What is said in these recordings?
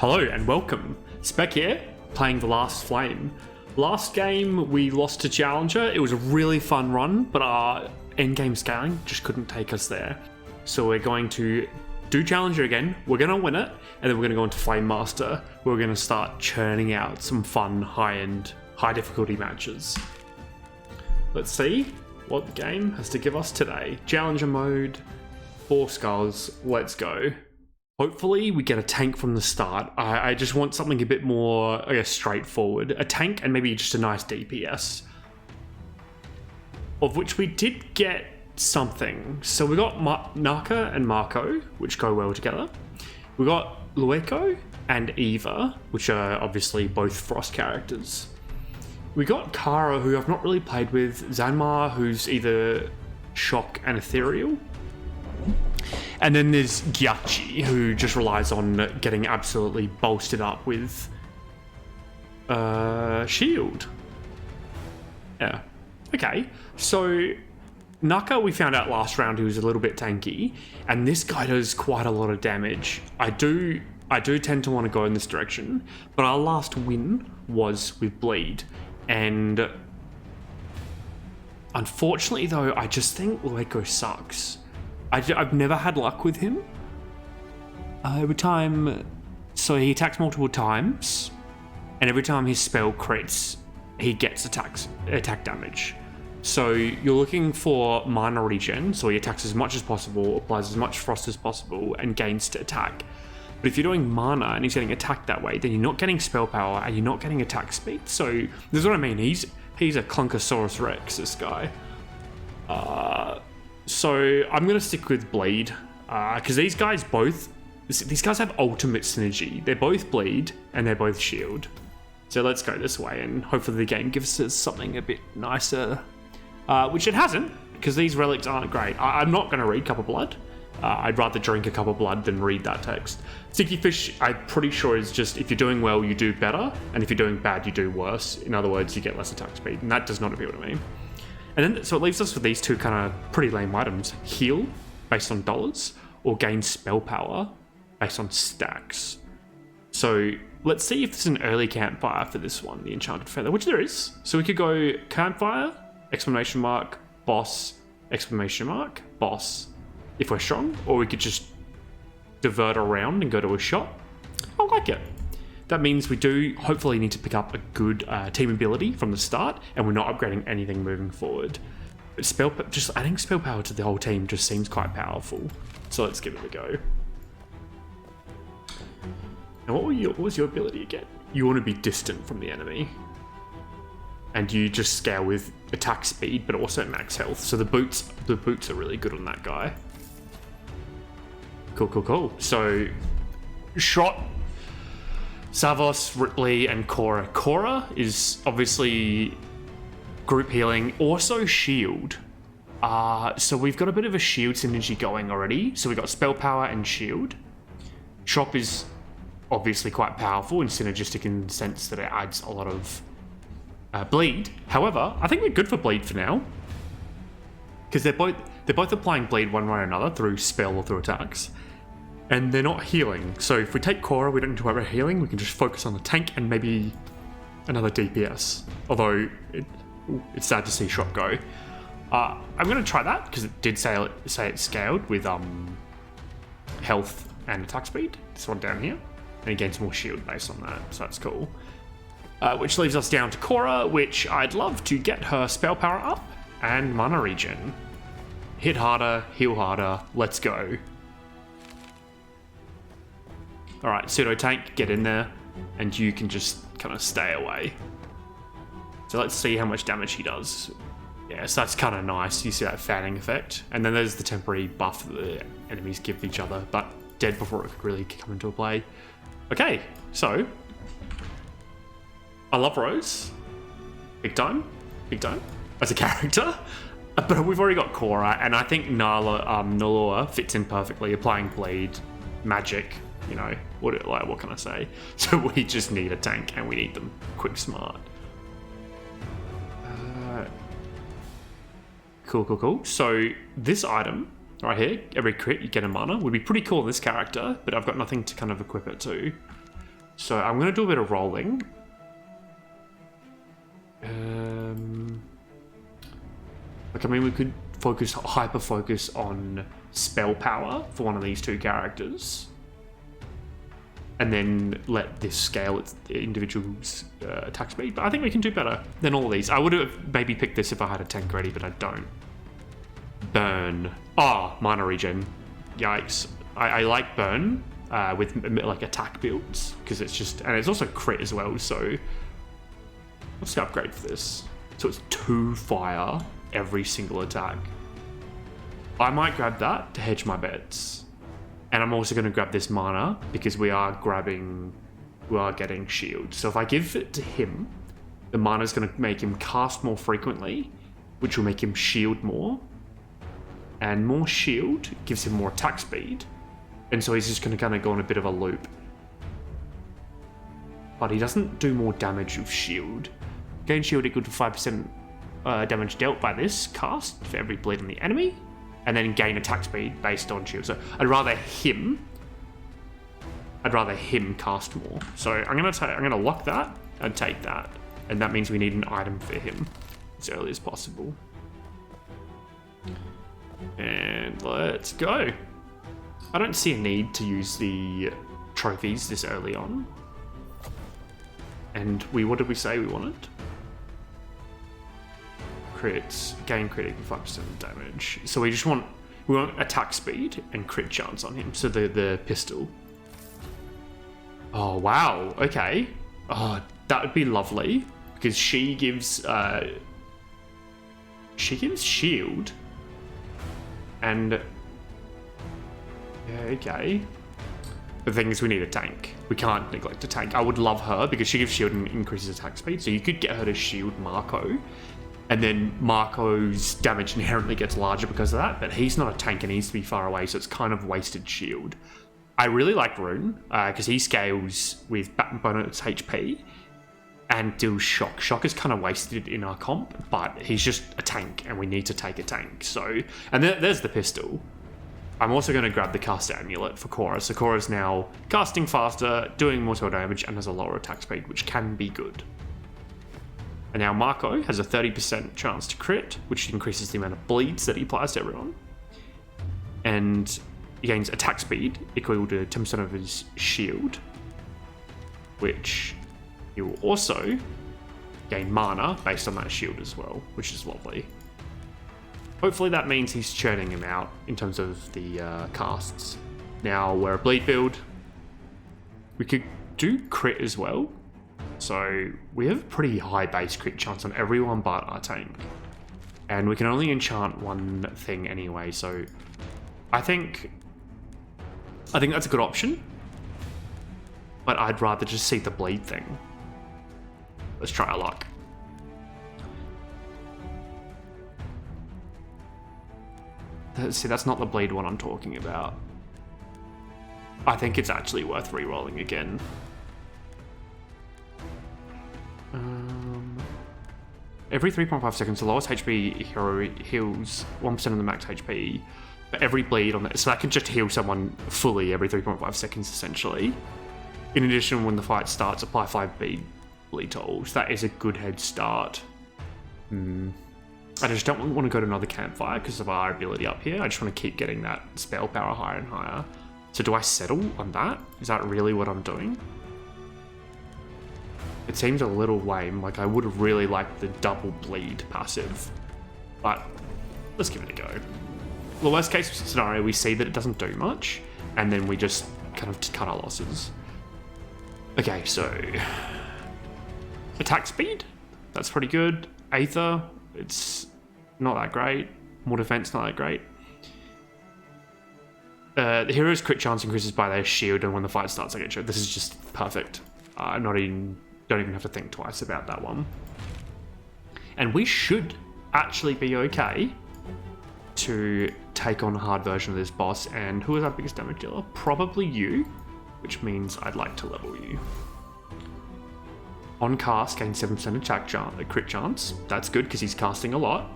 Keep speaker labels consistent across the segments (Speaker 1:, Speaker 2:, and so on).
Speaker 1: Hello and welcome. Spec here, playing The Last Flame. Last game we lost to Challenger. It was a really fun run, but our endgame scaling just couldn't take us there. So we're going to do Challenger again, we're going to win it, and then we're going to go into Flame Master. We're going to start churning out some fun, high-end, high-difficulty matches. Let's see what the game has to give us today. Challenger mode, 4 skulls, let's go. Hopefully we get a tank from the start. I just want something a bit more, I guess, straightforward. A tank and maybe just a nice DPS. Of which we did get something. So we got Naka and Marco, which go well together. We got Lueko and Eva, which are obviously both Frost characters. We got Kara, who I've not really played with. Zanmar, who's either Shock and Ethereal. And then there's Gyachi, who just relies on getting absolutely bolstered up with shield. Yeah. Okay. So Naka, we found out last round he was a little bit tanky, and this guy does quite a lot of damage. I do tend to want to go in this direction, but our last win was with Bleed, and unfortunately though, I just think Lueko sucks. I've never had luck with him. Every time, so he attacks multiple times, and every time his spell crits, he gets attack damage. So you're looking for mana regen, so he attacks as much as possible, applies as much frost as possible, and gains to attack. But if you're doing mana and he's getting attacked that way, then you're not getting spell power and you're not getting attack speed. So this is what I mean. He's a Clunkosaurus Rex, this guy. So I'm going to stick with Bleed, because these guys have ultimate synergy. They're both Bleed, and they're both Shield. So let's go this way, and hopefully the game gives us something a bit nicer. Which it hasn't, because these relics aren't great. I'm not going to read Cup of Blood. I'd rather drink a Cup of Blood than read that text. Sticky Fish, I'm pretty sure is just, if you're doing well, you do better, and if you're doing bad, you do worse. In other words, you get less attack speed, and that does not appeal to me. And then, so it leaves us with these two kind of pretty lame items. Heal, based on dollars, or gain spell power, based on stacks. So let's see if there's an early campfire for this one, the Enchanted Feather, which there is. So we could go campfire, exclamation mark, boss, exclamation mark, boss, if we're strong, or we could just divert around and go to a shot. I like it. That means we do hopefully need to pick up a good team ability from the start, and we're not upgrading anything moving forward. But just adding spell power to the whole team just seems quite powerful. So let's give it a go. Now, what was your ability again? You want to be distant from the enemy, and you just scale with attack speed, but also max health. So the boots are really good on that guy. Cool. So, shot. Savos, Ripley, and Cora. Cora is obviously group healing, also shield. So we've got a bit of a shield synergy going already. So we've got spell power and shield. Chop is obviously quite powerful and synergistic in the sense that it adds a lot of bleed. However, I think we're good for bleed for now, because they're both applying bleed one way or another through spell or through attacks. And they're not healing. So if we take Cora, we don't need to worry about healing. We can just focus on the tank and maybe another DPS. Although, it's sad to see Shot go. I'm going to try that, because it did say it's scaled with health and attack speed. This one down here. And he gains more shield based on that, so that's cool. Which leaves us down to Cora, which I'd love to get her spell power up and mana regen. Hit harder, heal harder, let's go. Alright, pseudo tank, get in there, and you can just kind of stay away. So let's see how much damage he does. Yeah, so that's kind of nice. You see that fanning effect. And then there's the temporary buff that the enemies give each other, but dead before it could really come into play. Okay, so I love Rose. Big time as a character. But we've already got Cora, and I think Nalua fits in perfectly, applying bleed, magic. You know, what can I say? So we just need a tank, and we need them quick, smart. Cool. So this item right here, every crit you get a mana, would be pretty cool in this character, but I've got nothing to kind of equip it to. So I'm going to do a bit of rolling. Like, I mean, we could hyper-focus on spell power for one of these two characters. And then let this scale its individual's attack speed. But I think we can do better than all of these. I would have maybe picked this if I had a tank ready, but I don't. Burn. Oh, mana regen. Yikes. I like burn with like attack builds, because it's just, and it's also crit as well, so what's the upgrade for this? So it's 2 fire every single attack. I might grab that to hedge my bets. And I'm also going to grab this mana because we are getting shield. So if I give it to him, the mana is going to make him cast more frequently, which will make him shield more. And more shield gives him more attack speed. And so he's just going to kind of go on a bit of a loop. But he doesn't do more damage with shield. Gain shield equal to 5% damage dealt by this cast for every bleed on the enemy. And then gain attack speed based on shield. So I'd rather him cast more. So I'm gonna lock that and take that. And that means we need an item for him as early as possible. And let's go. I don't see a need to use the trophies this early on. And what did we say we wanted? Crits, gain crit equal 5% damage. So we want attack speed and crit chance on him. So the pistol. Oh wow, okay. Oh, that would be lovely. Because she gives shield. And yeah, okay. The thing is, we need a tank. We can't neglect a tank. I would love her because she gives shield and increases attack speed. So you could get her to shield Marco. And then Marco's damage inherently gets larger because of that, but he's not a tank and he needs to be far away, so it's kind of wasted shield. I really like Rune, because he scales with bonus HP and deals shock. Shock is kind of wasted in our comp, but he's just a tank and we need to take a tank. So, and there's the pistol. I'm also going to grab the caster amulet for Cora. So Cora's now casting faster, doing more total damage, and has a lower attack speed, which can be good. And now Marco has a 30% chance to crit, which increases the amount of bleeds that he applies to everyone. And he gains attack speed equal to 10% of his shield, which he will also gain mana based on that shield as well, which is lovely. Hopefully that means he's churning him out in terms of the casts. Now we're a bleed build. We could do crit as well. So we have a pretty high base crit chance on everyone but our tank. And we can only enchant one thing anyway, so I think that's a good option. But I'd rather just see the bleed thing. Let's try our luck. See, that's not the bleed one I'm talking about. I think it's actually worth re-rolling again. Every 3.5 seconds, the lowest HP hero heals 1% of the max HP for every bleed on it. So that can just heal someone fully every 3.5 seconds, essentially. In addition, when the fight starts, apply 5 bleed to all. So that is a good head start. I just don't want to go to another campfire because of our ability up here. I just want to keep getting that spell power higher and higher. So do I settle on that? Is that really what I'm doing? It seems a little lame. Like, I would have really liked the double bleed passive. But let's give it a go. The worst case scenario, we see that it doesn't do much, and then we just kind of cut our losses. Okay, so attack speed, that's pretty good. Aether, it's not that great. More defense, not that great. The hero's crit chance increases by their shield, and when the fight starts, I get shot. This is just perfect. Don't even have to think twice about that one. And we should actually be okay to take on a hard version of this boss. And who is our biggest damage dealer? Probably you, which means I'd like to level you. On cast, gain 7% attack crit chance. That's good because he's casting a lot.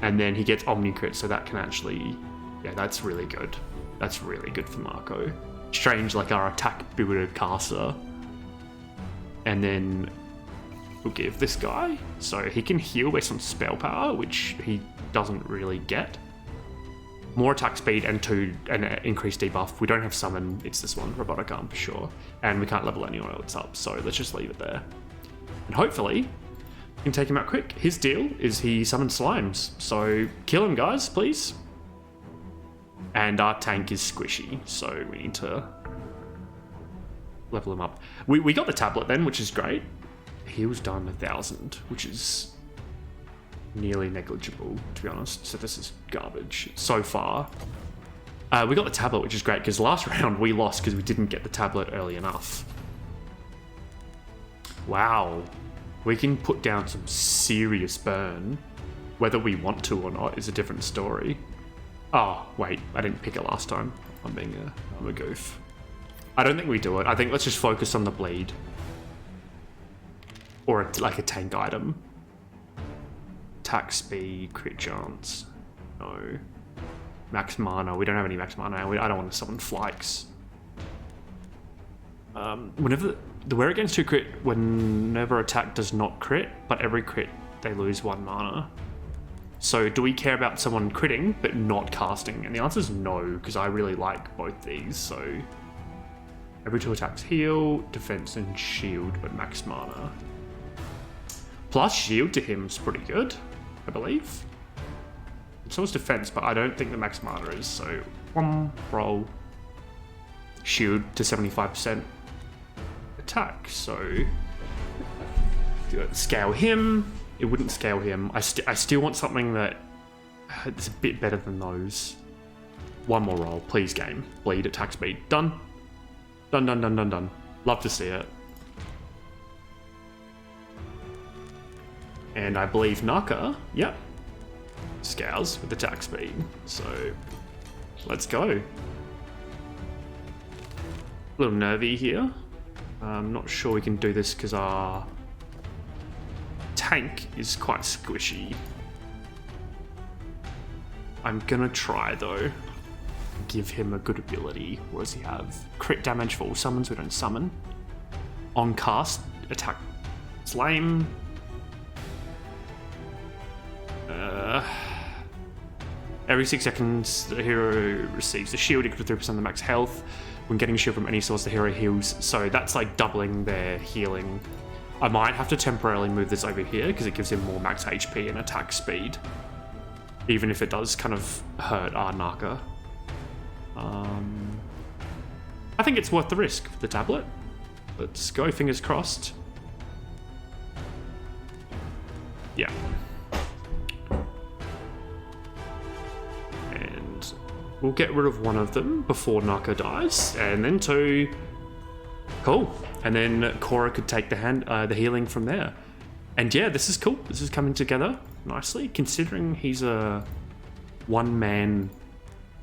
Speaker 1: And then he gets Omni crit, so that can actually, yeah, that's really good. That's really good for Marco. Strange, like our attack builder caster. And then we'll give this guy, so he can heal based on spell power, which he doesn't really get. More attack speed and an increased debuff. We don't have summon, it's this one, robotic arm for sure. And we can't level anyone else up, so let's just leave it there. And hopefully, we can take him out quick. His deal is he summons slimes, so kill him guys, please. And our tank is squishy, so we need to level him up. We got the tablet then, which is great. Heal's done 1,000, which is nearly negligible, to be honest. So this is garbage so far. We got the tablet, which is great, because last round we lost because we didn't get the tablet early enough. Wow. We can put down some serious burn. Whether we want to or not is a different story. Oh, wait. I didn't pick it last time. I'm a goof. I don't think we do it. I think let's just focus on the bleed. Or like a tank item. Attack speed, crit chance. No. Max mana. We don't have any max mana. I don't want to summon Flykes. Whenever the wear against 2 crit, whenever attack does not crit, but every crit they lose 1 mana. So do we care about someone critting but not casting? And the answer is no, because I really like both these. So every 2 attacks heal, defense and shield, but max mana. Plus shield to him is pretty good, I believe. So is defense, but I don't think the max mana is. So roll shield to 75% attack. So scale him. It wouldn't scale him. I still want something that it's a bit better than those. One more roll, please game. Bleed, attack speed. Done. Done, done, done, done, done. Love to see it. And I believe Naka, yep, scales with attack speed. So let's go. A little nervy here. I'm not sure we can do this because our tank is quite squishy. I'm gonna try though. Give him a good ability. What does he have? Crit damage for all summons we don't summon. On cast, attack. It's lame. Every 6 seconds, the hero receives a shield equal to 3% of the max health. When getting a shield from any source, the hero heals. So that's like doubling their healing. I might have to temporarily move this over here because it gives him more max HP and attack speed. Even if it does kind of hurt our Naka. I think it's worth the risk for the tablet. Let's go, fingers crossed. Yeah. And we'll get rid of one of them before Naka dies, and then 2. Cool. And then Cora could take the healing from there. And yeah, this is cool. This is coming together nicely, considering he's a one-man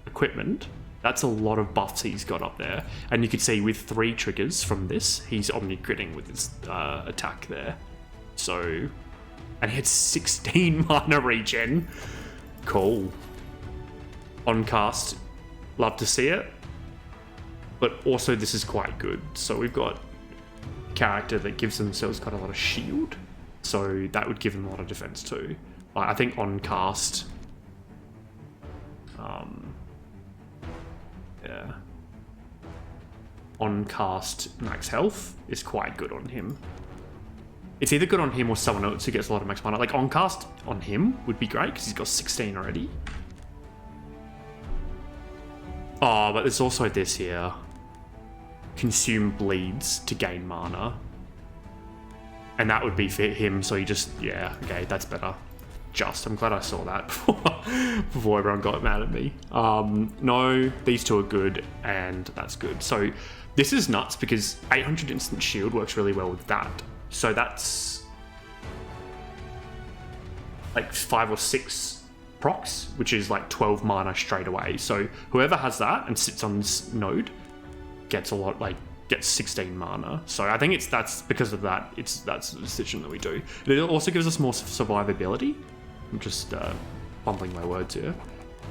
Speaker 1: equipment. That's a lot of buffs he's got up there. And you can see with 3 triggers from this, he's omni-critting with his attack there. So, and he had 16 mana regen. Cool. On cast, love to see it. But also this is quite good. So we've got a character that gives themselves quite a lot of shield. So that would give them a lot of defense too. I think on cast, yeah, on cast max health is quite good on him. It's either good on him or someone else who gets a lot of max mana. Like on cast on him would be great because he's got 16 already. Oh, but there's also this here. Consume bleeds to gain mana. And that would be for him, so you just, yeah, okay, that's better. I'm glad I saw that before everyone got mad at me. No, these 2 are good, and that's good. So this is nuts because 800 instant shield works really well with that. So that's like 5 or 6 procs, which is like 12 mana straight away. So whoever has that and sits on this node gets a lot, like gets 16 mana. So I think that's because of that. That's the decision that we do. It also gives us more survivability. I'm just bumbling my words here.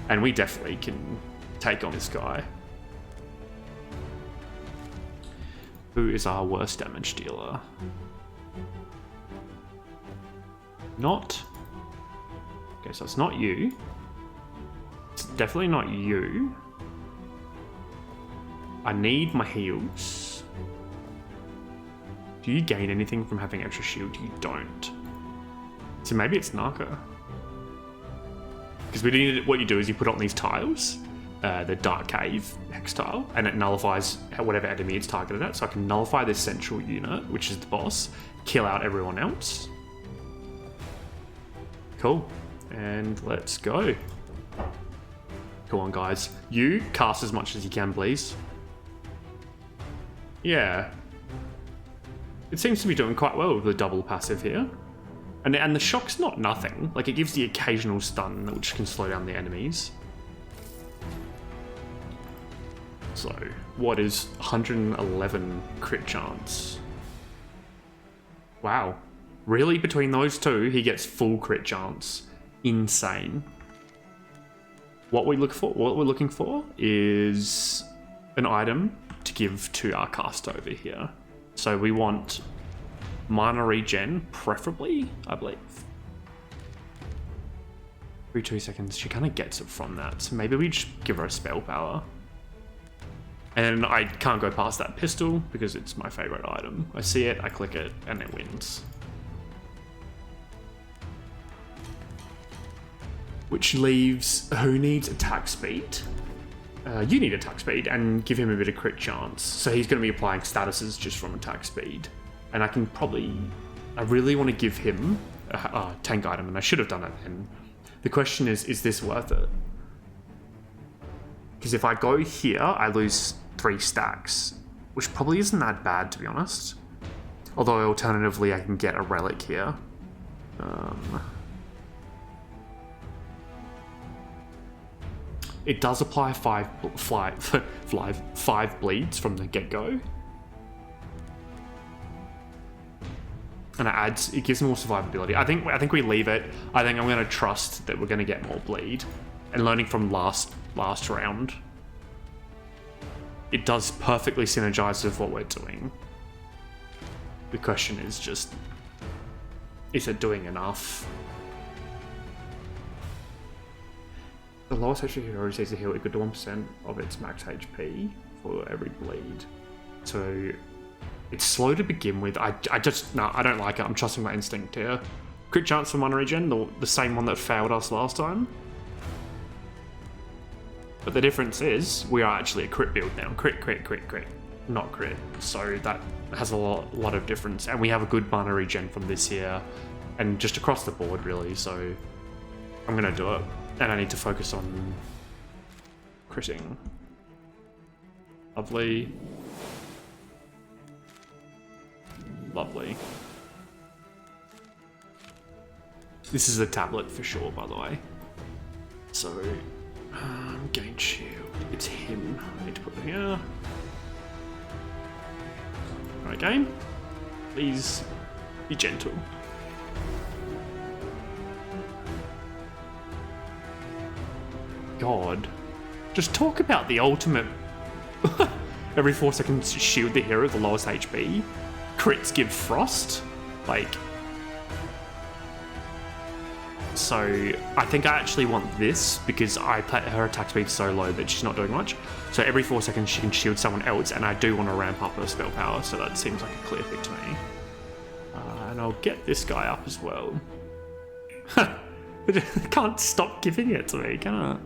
Speaker 1: And we definitely can take on this guy. Who is our worst damage dealer? Not. Okay, so it's not you. It's definitely not you. I need my heals. Do you gain anything from having extra shield? You don't. So maybe it's Naka. Because what you do is you put on these tiles, the Dark Cave hex tile, and it nullifies whatever enemy it's targeted at. So I can nullify this central unit, which is the boss, kill out everyone else. Cool. And let's go. Come on, guys. You cast as much as you can, please. Yeah. It seems to be doing quite well with the double passive here. And the shock's not nothing. Like, it gives the occasional stun, which can slow down the enemies. So, what is 111 crit chance? Wow. Really? Between those two, he gets full crit chance. Insane. What we're looking for is an item to give to our caster over here. So we want minor regen, preferably, I believe. Every 2 seconds, she kind of gets it from that. So maybe we just give her a spell power. And I can't go past that pistol because it's my favorite item. I see it, I click it, and it wins. Which leaves who needs attack speed? You need attack speed and give him a bit of crit chance. So he's going to be applying statuses just from attack speed. And I can probably... I really want to give him a tank item, and I should have done it then. The question is this worth it? Because if I go here, I lose 3 stacks, which probably isn't that bad, to be honest. Although alternatively, I can get a relic here. It does apply 5 bleeds from the get-go. And it gives more survivability. I think we leave it. I think I'm going to trust that we're going to get more bleed. And learning from last round, it does perfectly synergize with what we're doing. The question is just, is it doing enough? The lowest HP hero receives a heal equal to 1% of its max HP for every bleed. So it's slow to begin with. I don't like it. I'm trusting my instinct here. Crit chance for minor regen, the same one that failed us last time. But the difference is we are actually a crit build now. Crit, not crit. So that has a lot of difference. And we have a good minor regen from this here, and just across the board really. So I'm gonna do it. And I need to focus on critting. Lovely. Lovely. This is a tablet for sure, by the way. So, gain shield. It's him. I need to put it here. Alright, game. Please be gentle. God. Just talk about the ultimate. Every 4 seconds, shield the hero with the lowest HP. Crits give frost. Like. So, I think I actually want this because her attack speed is so low that she's not doing much. So every 4 seconds she can shield someone else, and I do want to ramp up her spell power, so that seems like a clear pick to me. And I'll get this guy up as well. Can't stop giving it to me, can I?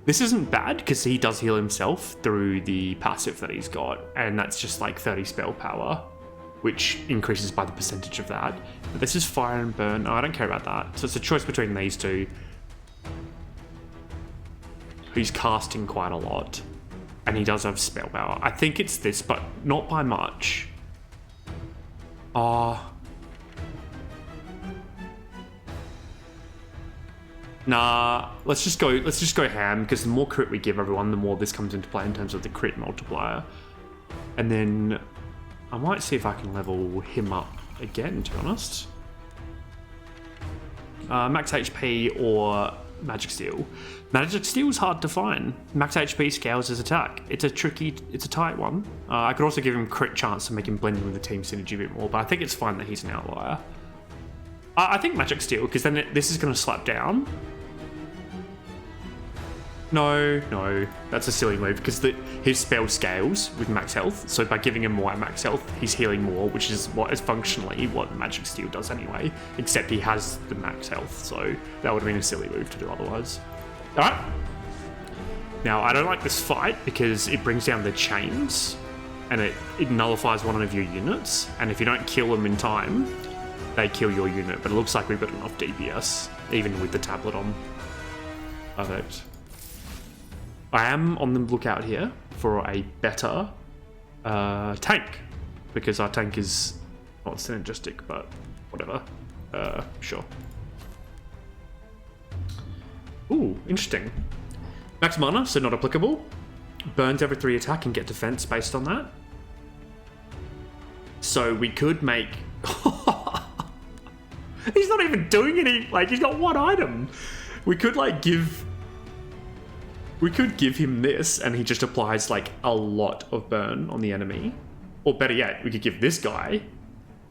Speaker 1: This isn't bad because he does heal himself through the passive that he's got, and that's just like 30 spell power, which increases by the percentage of that. But this is fire and burn. No, I don't care about that. So it's a choice between these two. He's casting quite a lot, and he does have spell power. I think it's this, but not by much. Nah, let's just go ham, because the more crit we give everyone, the more this comes into play in terms of the crit multiplier. And then I might see if I can level him up again, to be honest. Max HP or Magic Steel. Magic Steel's hard to find. Max HP scales his attack. It's a tight one. I could also give him crit chance to make him blend in with the team synergy a bit more, but I think it's fine that he's an outlier. I think Magic Steel, because then this is going to slap down. No, that's a silly move, because his spell scales with max health, so by giving him more at max health, he's healing more, which is functionally what Magic Steel does anyway, except he has the max health, so that would have been a silly move to do otherwise. Alright. Now, I don't like this fight, because it brings down the chains, and it nullifies one of your units, and if you don't kill them in time, they kill your unit, but it looks like we've got enough DPS, even with the tablet on. Perfect. I am on the lookout here for a better tank, because our tank is not synergistic, but whatever. Sure. Ooh, interesting. Max mana, so not applicable. Burns every 3 attack and get defense based on that. So we could make... He's not even doing any... Like, he's got 1 item. We could, like, give him this, and he just applies, like, a lot of burn on the enemy. Or better yet, we could give this guy,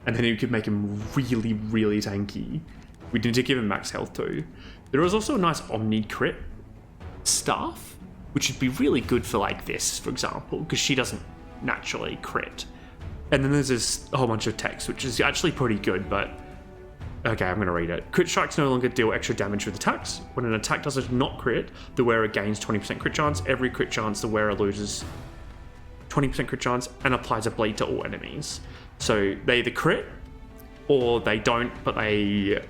Speaker 1: and then we could make him really, really tanky. We need to give him max health too. There is also a nice Omni crit staff, which would be really good for, like, this, for example, because she doesn't naturally crit. And then there's this whole bunch of text, which is actually pretty good, but... Okay, I'm going to read it. Crit strikes no longer deal extra damage with attacks. When an attack does not crit, the wearer gains 20% crit chance. Every crit chance, the wearer loses 20% crit chance and applies a bleed to all enemies. So they either crit or they don't, but they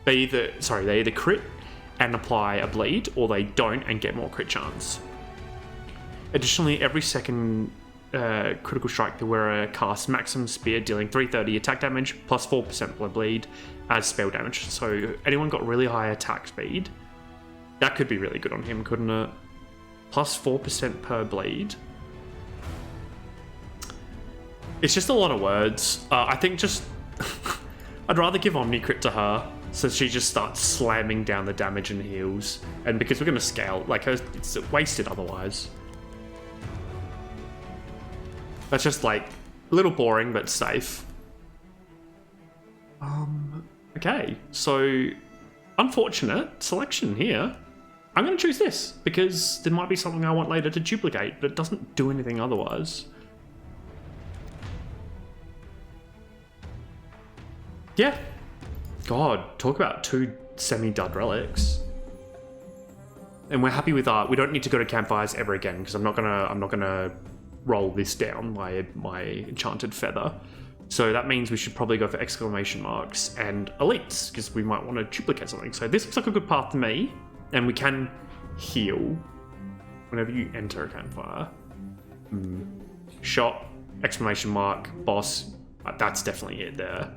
Speaker 1: either crit and apply a bleed, or they don't and get more crit chance. Additionally, every second critical strike, the wearer casts maximum spear, dealing 330 attack damage plus 4% blood bleed as spell damage. So anyone got really high attack speed, that could be really good on him, couldn't it? Plus 4% per bleed. It's just a lot of words. I think just I'd rather give Omni crit to her, so she just starts slamming down the damage and heals. And because we're going to scale, like, it's wasted otherwise. That's just, like, a little boring, but safe. Okay, so unfortunate selection here. I'm going to choose this, because there might be something I want later to duplicate, but it doesn't do anything otherwise. Yeah. God, talk about 2 semi-dud relics. And we're happy with our... We don't need to go to campfires ever again, because I'm not gonna roll this down, my enchanted feather. So that means we should probably go for exclamation marks and elites, because we might want to duplicate something. So this looks like a good path to me, and we can heal whenever you enter a campfire. Shot, exclamation mark, boss, that's definitely it there.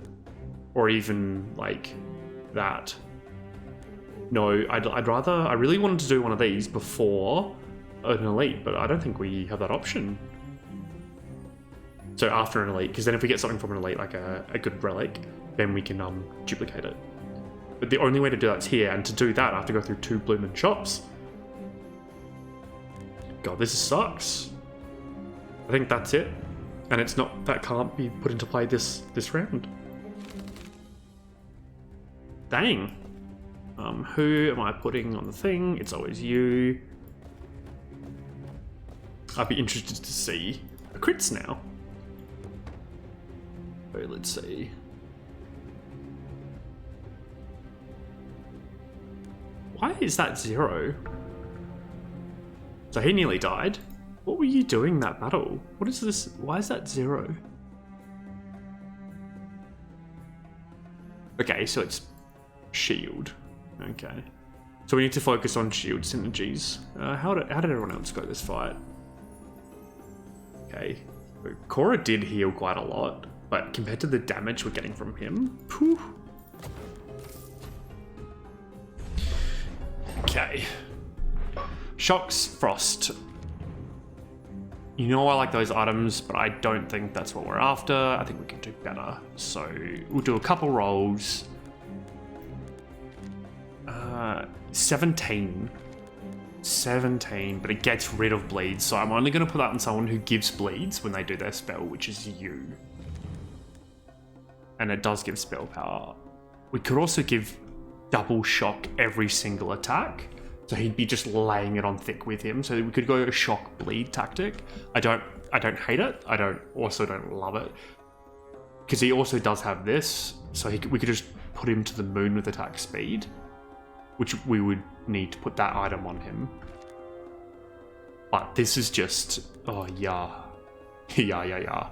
Speaker 1: Or even like that. No, I really wanted to do one of these before an elite, but I don't think we have that option. So after an elite, because then if we get something from an elite, like a good relic, then we can duplicate it. But the only way to do that's here, and to do that I have to go through 2 bloomin' shops. God, this sucks. I think that's it. And it's not, that can't be put into play this round. Dang. Who am I putting on the thing? It's always you. I'd be interested to see the crits now. So let's see. Why is that 0? So he nearly died. What were you doing that battle? What is this? Why is that 0? Okay, so it's shield. Okay. So we need to focus on shield synergies. How did everyone else go this fight? Okay. So Korra did heal quite a lot, but compared to the damage we're getting from him, phew. Okay. Shocks, Frost. You know I like those items, but I don't think that's what we're after. I think we can do better. So we'll do a couple rolls. 17. 17, but it gets rid of bleeds, so I'm only going to put that on someone who gives bleeds when they do their spell, which is you. And it does give spell power. We could also give double shock every single attack, so he'd be just laying it on thick with him. So we could go a shock bleed tactic. I don't hate it. I also don't love it, because he also does have this, so we could just put him to the moon with attack speed, which we would need to put that item on him. But this is just, oh yeah. Yeah.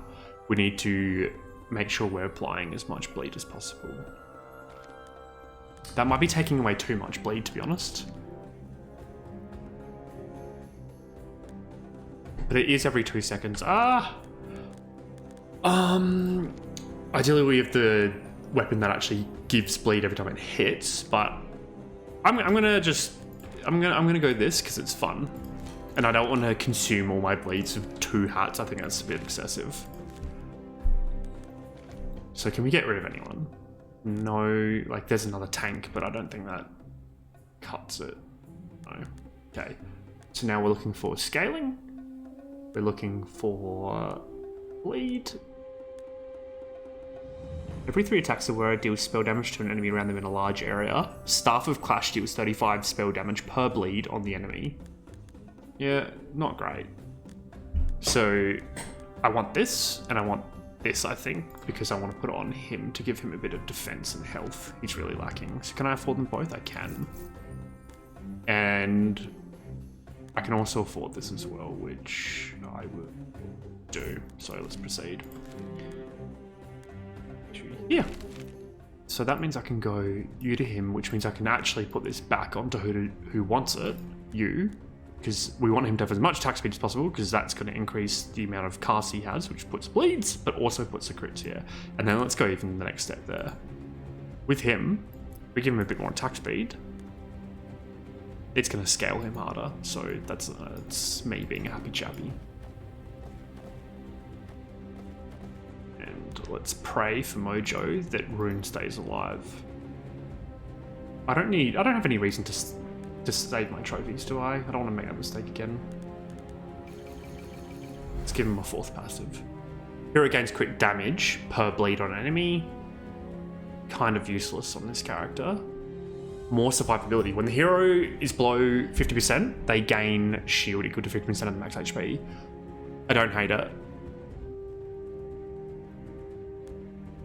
Speaker 1: We need to make sure we're applying as much bleed as possible. That might be taking away too much bleed, to be honest. But it is every 2 seconds. Ideally we have the weapon that actually gives bleed every time it hits, but I'm gonna go this because it's fun, and I don't want to consume all my bleeds with 2 hats. I think that's a bit excessive. So can we get rid of anyone? No, like there's another tank, but I don't think that cuts it. No. Okay. So now we're looking for scaling. We're looking for bleed. Every 3 attacks the wearer deals spell damage to an enemy around them in a large area. Staff of Clash deals 35 spell damage per bleed on the enemy. Yeah, not great. So I want this, and I want this, I think, because I want to put it on him to give him a bit of defense and health. He's really lacking. So can I afford them both? I can. And I can also afford this as well, which I would do. So let's proceed. Yeah. So that means I can go you to him, which means I can actually put this back onto who wants it, you, because we want him to have as much attack speed as possible, because that's going to increase the amount of casts he has, which puts bleeds, but also puts the crits here. And then let's go even the next step there. With him, we give him a bit more attack speed. It's going to scale him harder, so that's me being a happy chappy. And let's pray for Mojo that Rune stays alive. I don't have any reason to save my trophies, do I? I don't want to make that mistake again. Let's give him a 4th passive. Hero gains crit damage per bleed on an enemy. Kind of useless on this character. More survivability. When the hero is below 50%, they gain shield equal to 50% of the max HP. I don't hate it.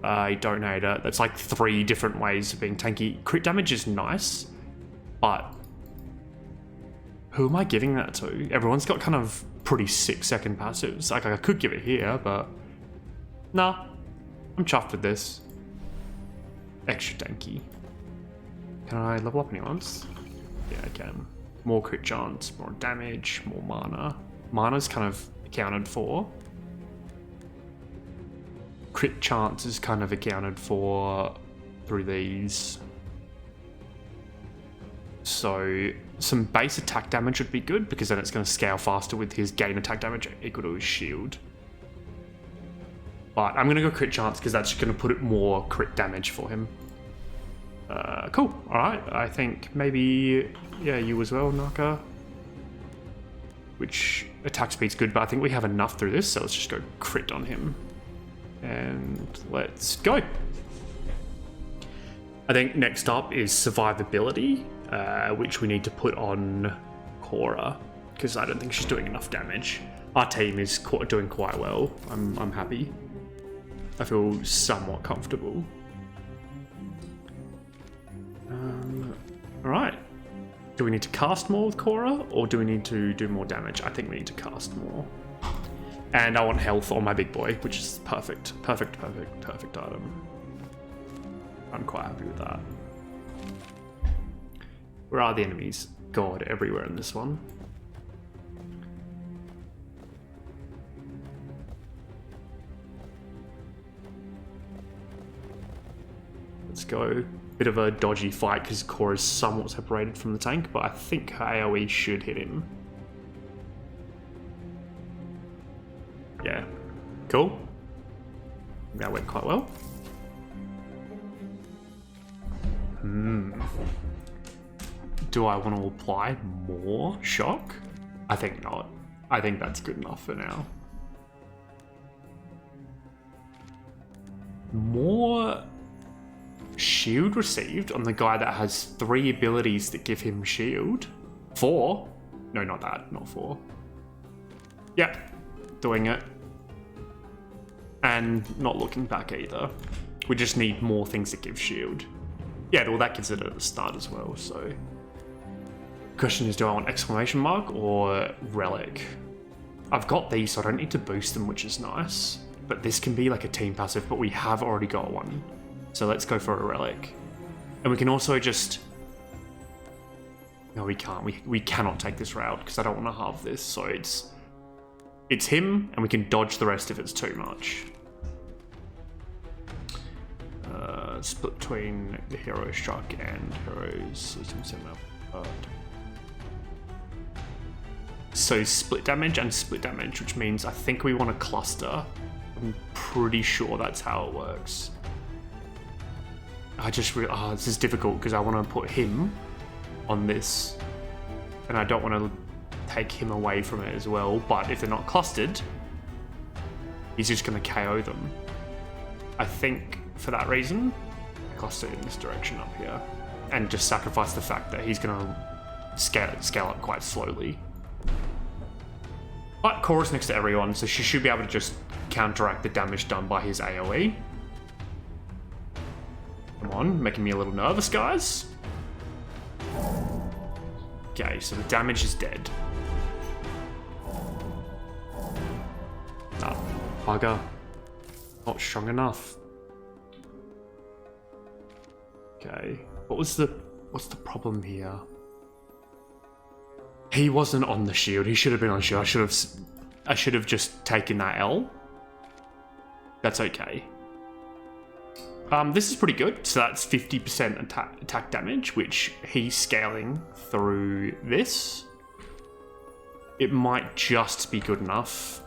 Speaker 1: I don't hate it. That's like 3 different ways of being tanky. Crit damage is nice, but who am I giving that to? Everyone's got kind of pretty sick second passives. Like, I could give it here, but nah, I'm chuffed with this. Extra tanky. Can I level up anyone else? Yeah, I can. More crit chance, more damage, more mana. Mana's kind of accounted for. Crit chance is kind of accounted for through these. So some base attack damage would be good, because then it's going to scale faster with his gain attack damage equal to his shield. But I'm going to go crit chance because that's going to put it more crit damage for him. Cool. Alright, I think maybe, yeah, you as well, Naka. Which attack speed's good, but I think we have enough through this, so let's just go crit on him. And let's go. I think next up is survivability, which we need to put on Cora, because I don't think she's doing enough damage. Our team is doing quite well. I'm happy. I feel somewhat comfortable. Alright. Do we need to cast more with Cora, or do we need to do more damage? I think we need to cast more. And I want health on my big boy, which is perfect. Perfect item. I'm quite happy with that. Where are the enemies? God, everywhere in this one. Let's go. Bit of a dodgy fight because Cora's somewhat separated from the tank, but I think her AoE should hit him. Yeah. Cool. That went quite well. Do I want to apply more shock? I think not. I think that's good enough for now. More shield received on the guy that has 3 abilities that give him shield. 4? No, not that. Not 4. Yep. Doing it. And not looking back either. We just need more things that give shield. Yeah, well, that gives it at the start as well, so... Question is, do I want exclamation mark or relic? I've got these, so I don't need to boost them, which is nice. But this can be like a team passive, but we have already got one. So let's go for a relic. And we can also just... No, we can't. We cannot take this route, because I don't want to halve this, so it's him, and we can dodge the rest if it's too much. Split between the hero struck and heroes. So split damage and split damage, which means I think we want to cluster. I'm pretty sure that's how it works. I just this is difficult because I want to put him on this, and I don't want to take him away from it as well. But if they're not clustered, he's just going to KO them. I think for that reason, cluster in this direction up here, and just sacrifice the fact that he's going to scale up quite slowly. But Cora's next to everyone, so she should be able to just counteract the damage done by his AoE. Come on, making me a little nervous, guys. Okay, so the damage is dead. Ah, bugger. Not strong enough. Okay, what's the problem here? He wasn't on the shield. He should have been on shield. I should have just taken that L. That's okay. This is pretty good. So that's 50% attack damage, which he's scaling through this. It might just be good enough.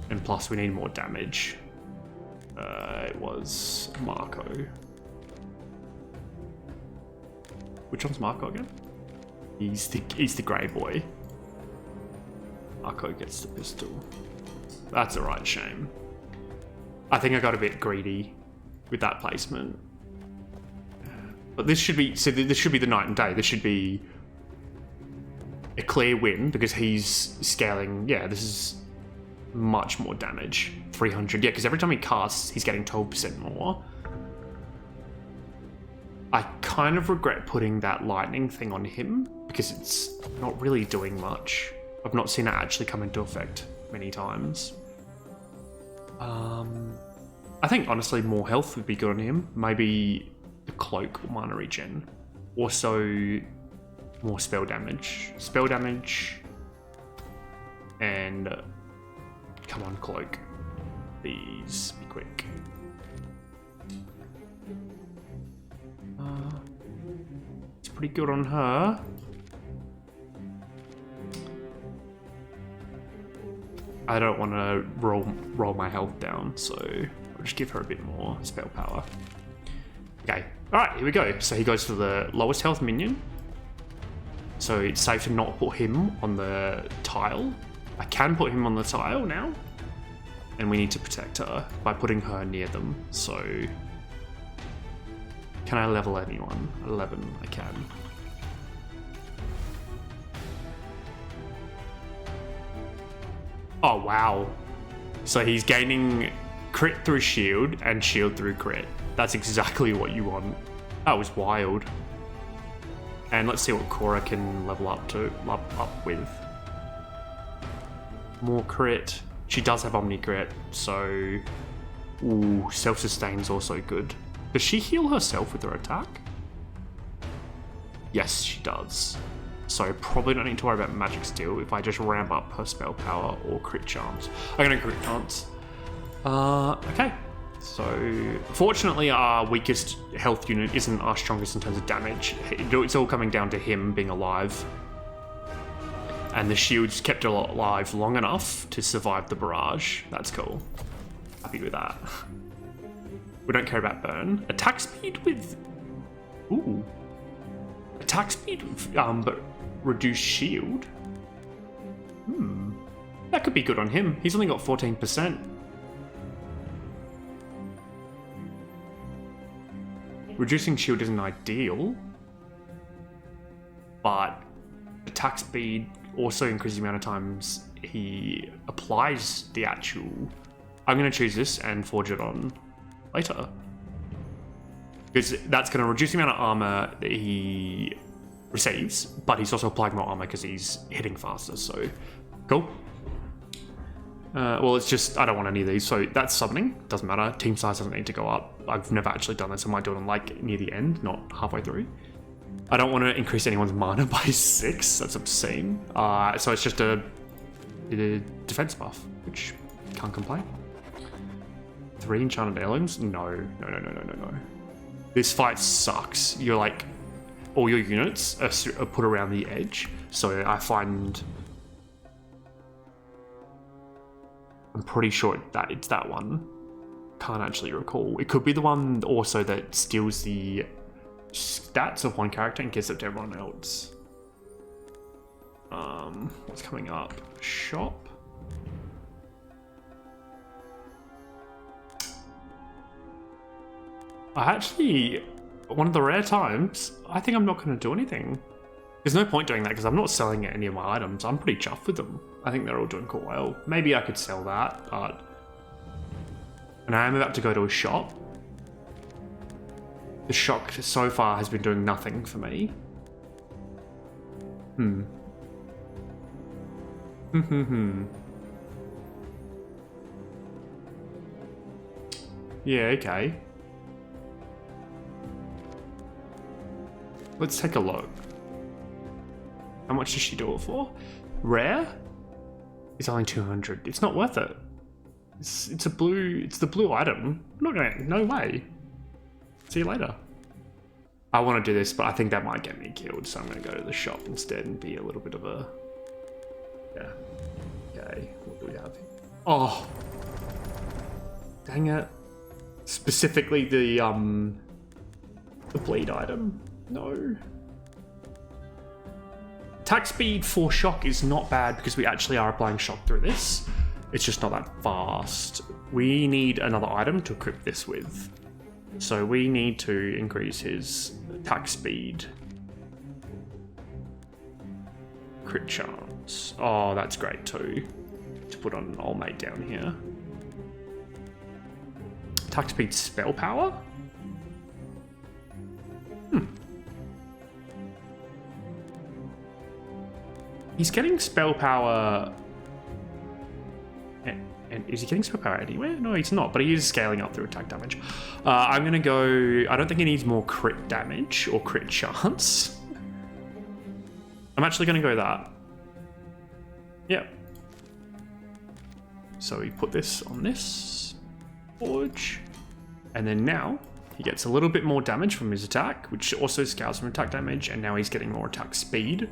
Speaker 1: And plus we need more damage. It was Marco. Which one's Marco again? He's the grey boy. Marco gets the pistol. That's a right shame. I think I got a bit greedy with that placement. But this should be this should be the night and day. This should be a clear win because he's scaling. Yeah, this is much more damage. 300. Yeah, because every time he casts, he's getting 12% more. I kind of regret putting that lightning thing on him because it's not really doing much. I've not seen it actually come into effect many times. I think honestly more health would be good on him. Maybe the cloak or mana regen. Also more spell damage. Spell damage and come on cloak. Please be quick. It's pretty good on her. I don't want to roll my health down, so I'll just give her a bit more spell power. Okay, alright, here we go. So he goes for the lowest health minion. So it's safe to not put him on the tile. I can put him on the tile now. And we need to protect her by putting her near them. So can I level anyone? 11, I can. Oh, wow. So he's gaining crit through shield and shield through crit. That's exactly what you want. That was wild. And let's see what Cora can level up with. More crit. She does have Omni crit, so... Ooh, self-sustain's also good. Does she heal herself with her attack? Yes, she does. So probably don't need to worry about magic steal if I just ramp up her spell power or crit chance. I'm gonna crit chance. Okay. So fortunately our weakest health unit isn't our strongest in terms of damage. It's all coming down to him being alive. And the shield's kept her alive long enough to survive the barrage. That's cool. Happy with that. We don't care about burn. Attack speed with... Ooh. Attack speed, but reduced shield. That could be good on him. He's only got 14%. Reducing shield isn't ideal, but attack speed also increases the amount of times he applies the actual... I'm going to choose this and forge it on later. Because that's going to reduce the amount of armor that he receives, but he's also applying more armor because he's hitting faster, so cool. Well, it's just, I don't want any of these, so that's summoning, doesn't matter. Team size doesn't need to go up. I've never actually done this, I might do it on like near the end, not halfway through. I don't want to increase anyone's mana by 6, that's obscene. So it's just a defense buff, which can't complain. 3 enchanted heirlooms? No. This fight sucks. You're like, all your units are put around the edge, so I find... I'm pretty sure that it's that one. Can't actually recall. It could be the one also that steals the stats of one character and gives it to everyone else. What's coming up? Shop. I actually, one of the rare times, I think I'm not going to do anything. There's no point doing that because I'm not selling any of my items. I'm pretty chuffed with them. I think they're all doing quite well. Maybe I could sell that, but... And I am about to go to a shop. The shop so far has been doing nothing for me. Yeah, okay. Let's take a look. How much does she do it for? Rare? It's only 200. It's not worth it. It's the blue item. I'm not gonna, no way. See you later. I want to do this, but I think that might get me killed, so I'm gonna go to the shop instead and be a little bit of a... Yeah. Okay, what do we have here? Oh! Dang it. Specifically the bleed item. No. Attack speed for shock is not bad because we actually are applying shock through this. It's just not that fast. We need another item to equip this with. So we need to increase his attack speed. Crit chance. Oh, that's great too. To put on an old mate down here. Attack speed spell power? He's getting spell power... And is he getting spell power anywhere? No, he's not, but he is scaling up through attack damage. I'm going to go... I don't think he needs more crit damage or crit chance. I'm actually going to go that. Yep. So we put this on this forge. And then now he gets a little bit more damage from his attack, which also scales from attack damage, and now he's getting more attack speed.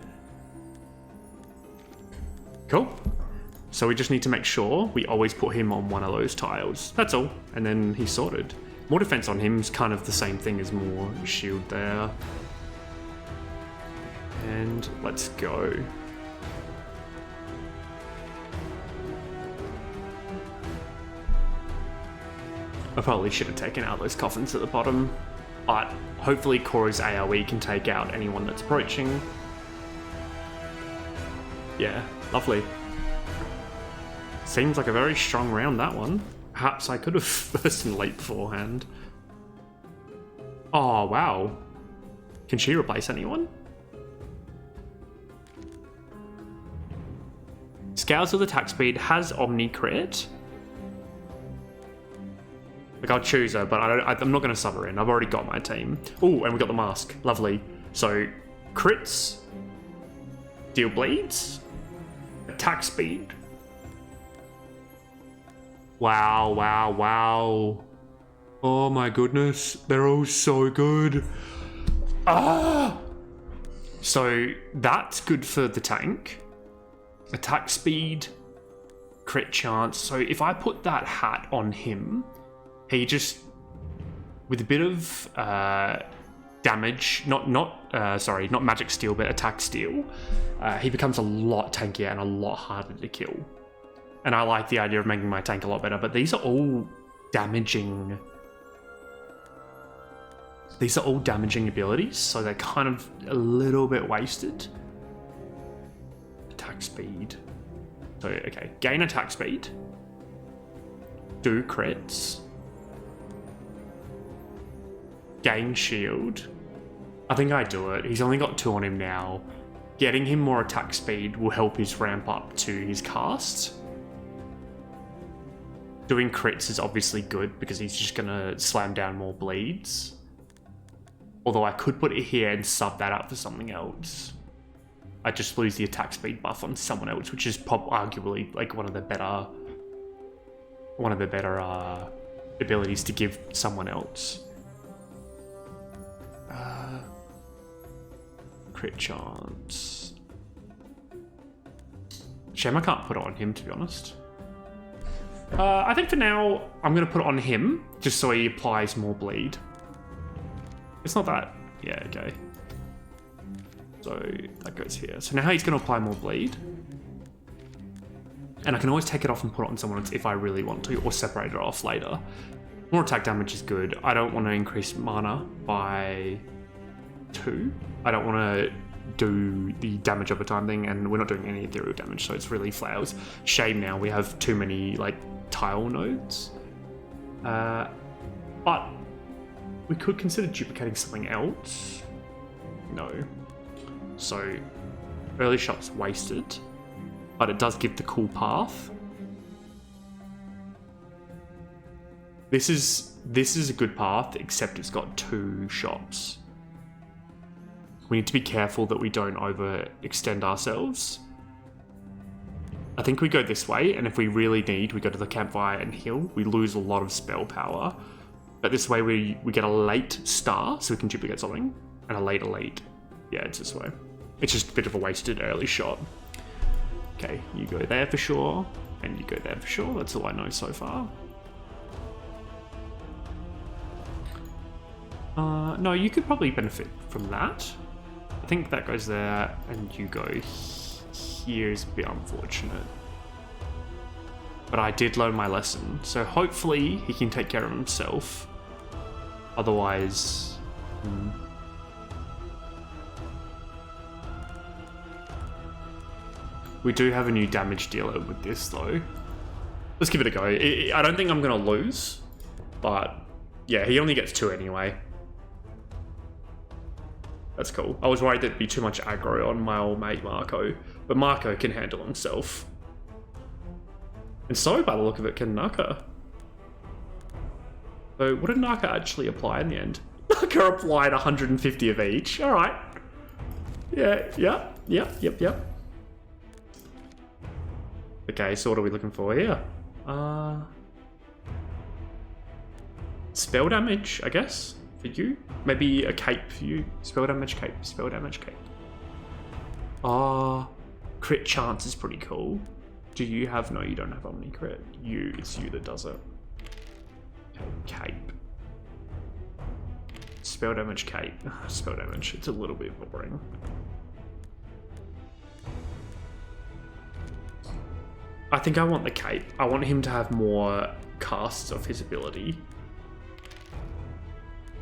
Speaker 1: Cool. So we just need to make sure we always put him on one of those tiles. That's all. And then he's sorted. More defense on him is kind of the same thing as more shield there. And let's go. I probably should have taken out those coffins at the bottom, but hopefully Korra's AoE can take out anyone that's approaching. Yeah, lovely. Seems like a very strong round, that one. Perhaps I could have first and late beforehand. Oh, wow. Can she replace anyone? Scales with attack speed, has Omni crit. Like, I'll choose her, but I'm not going to sub her in. I've already got my team. Oh, and we got the mask. Lovely. So, crits, deal bleeds, attack speed. Wow, wow, wow. Oh my goodness. They're all so good. Ah! So, that's good for the tank. Attack speed, crit chance. So, if I put that hat on him... He just, with a bit of damage, not magic steel, but attack steel, he becomes a lot tankier and a lot harder to kill. And I like the idea of making my tank a lot better, but these are all damaging. These are all damaging abilities, so they're kind of a little bit wasted. Attack speed. So, okay, gain attack speed. Do crits. Gain shield. I think I do it. He's only got 2 on him now. Getting him more attack speed will help his ramp up to his cast. Doing crits is obviously good because he's just going to slam down more bleeds. Although I could put it here and sub that up for something else. I just lose the attack speed buff on someone else, which is arguably like one of the better abilities to give someone else. Crit chance. Shame I can't put it on him, to be honest. I think for now, I'm going to put it on him, just so he applies more bleed. It's not that... Yeah, okay. So that goes here. So now he's going to apply more bleed. And I can always take it off and put it on someone else if I really want to, or separate it off later. More attack damage is good. I don't want to increase mana by 2. I don't want to do the damage over time thing, and we're not doing any ethereal damage, so it's really flowers. Shame now we have too many like tile nodes. But we could consider duplicating something else. No. So early shot's wasted, but it does give the cool path. This is a good path, except it's got 2 shops. We need to be careful that we don't overextend ourselves. I think we go this way, and if we really need, we go to the campfire and heal. We lose a lot of spell power. But this way we get a late star, so we can duplicate something, and a late elite. Yeah, it's this way. It's just a bit of a wasted early shot. Okay, you go there for sure, and you go there for sure. That's all I know so far. No, you could probably benefit from that. I think that goes there, and you go here is a bit unfortunate. But I did learn my lesson, so hopefully he can take care of himself. Otherwise... We do have a new damage dealer with this, though. Let's give it a go. I don't think I'm going to lose, but yeah, he only gets 2 anyway. That's cool. I was worried there'd be too much aggro on my old mate Marco, but Marco can handle himself. And so, by the look of it, can Naka. So, what did Naka actually apply in the end? Naka applied 150 of each. All right. Yeah. Okay, so what are we looking for here? Spell damage, I guess, for you. Maybe a cape for you. Spell damage cape. Spell damage cape. Crit chance is pretty cool. Do you have... No, you don't have Omni crit. It's you that does it. Okay, cape. Spell damage cape. Spell damage. It's a little bit boring. I think I want the cape. I want him to have more casts of his ability.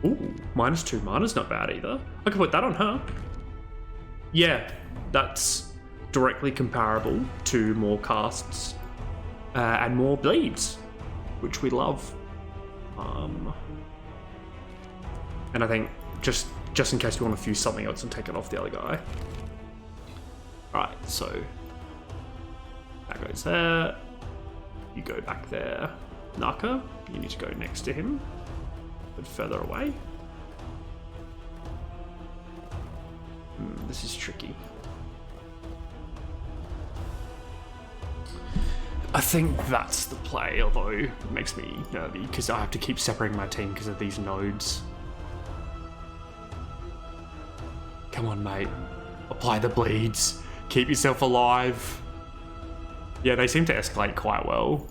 Speaker 1: Ooh, -2 mana's not bad either. I can put that on her. Yeah, that's directly comparable to more casts and more bleeds, which we love. And I think just in case we want to fuse something else and take it off the other guy. Alright, so that goes there. You go back there. Naka, you need to go next to him, but further away. This is tricky. I think that's the play, although it makes me nervy because I have to keep separating my team because of these nodes. Come on, mate. Apply the bleeds. Keep yourself alive. Yeah, they seem to escalate quite well.